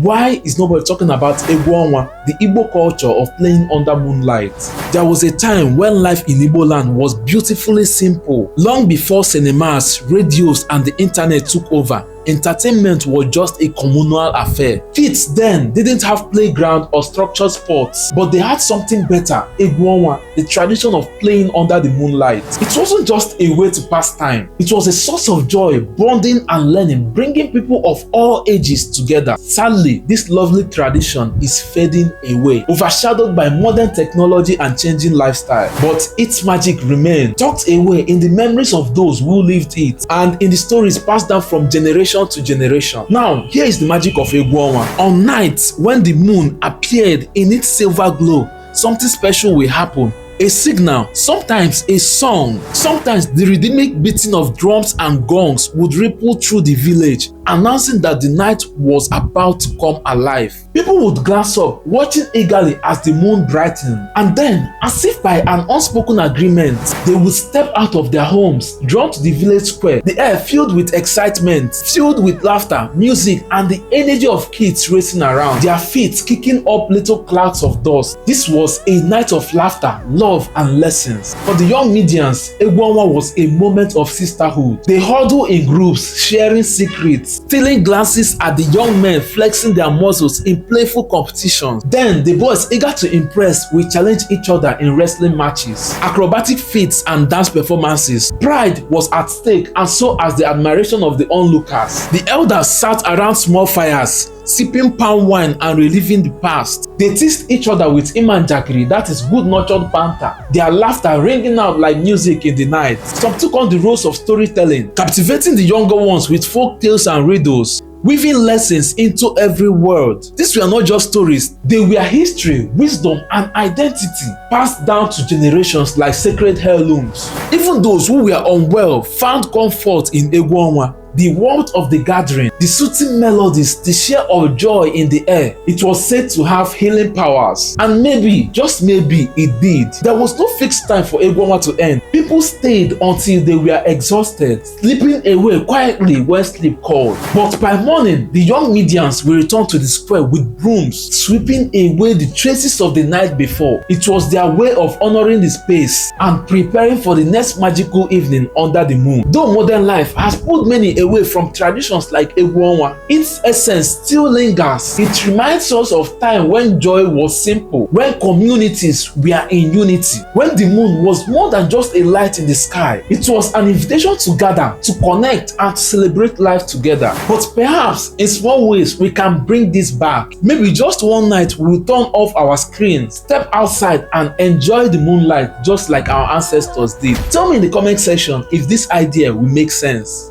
Why is nobody talking about EGWU ONWA, the Igbo culture of playing under moonlight? There was a time when life in Igbo land was beautifully simple. Long before cinemas, radios, and the internet took over, entertainment was just a communal affair. Kids then didn't have playground or structured sports, but they had something better: EGWU ONWA, the tradition of playing under the moonlight. It wasn't just a way to pass time. It was a source of joy, bonding and learning, bringing people of all ages together. Sadly, this lovely tradition is fading away, overshadowed by modern technology and changing lifestyle. But its magic remains, tucked away in the memories of those who lived it and in the stories passed down from generation to generation. Now, here is the magic of EGWU ONWA. On nights when the moon appeared in its silver glow, something special will happen. A signal, sometimes a song, sometimes the rhythmic beating of drums and gongs would ripple through the village, announcing that the night was about to come alive. People would glance up, watching eagerly as the moon brightened, and then, as if by an unspoken agreement, they would step out of their homes, drawn to the village square, the air filled with excitement, filled with laughter, music, and the energy of kids racing around, their feet kicking up little clouds of dust. This was a night of laughter, love, and lessons. For the young medians, EGWU ONWA was a moment of sisterhood. They huddle in groups, sharing secrets, stealing glances at the young men flexing their muscles in playful competitions. Then the boys, eager to impress, will challenge each other in wrestling matches, acrobatic feats, and dance performances. Pride was at stake, and so as the admiration of the onlookers. The elders sat around small fires, sipping palm wine and reliving the past. They teased each other with imanjakiri, that is good-natured banter, their laughter ringing out like music in the night. Some took on the roles of storytelling, captivating the younger ones with folk tales and riddles, weaving lessons into every word. These were not just stories, they were history, wisdom, and identity passed down to generations like sacred heirlooms. Even those who were unwell found comfort in EGWU ONWA. The warmth of the gathering, the soothing melodies, the share of joy in the air. It was said to have healing powers. And maybe, just maybe, it did. There was no fixed time for EGWU ONWA to end. People stayed until they were exhausted, slipping away quietly when sleep called. But by morning, the young medians will return to the square with brooms, sweeping away the traces of the night before. It was their way of honoring the space and preparing for the next magical evening under the moon. Though modern life has pulled many away from traditions like EGWU ONWA, its essence still lingers. It reminds us of time when joy was simple, when communities were in unity, when the moon was more than just a light in the sky. It was an invitation to gather, to connect, and to celebrate life together. But perhaps in small ways we can bring this back. Maybe just one night we will turn off our screens, step outside, and enjoy the moonlight just like our ancestors did. Tell me in the comment section if this idea will make sense.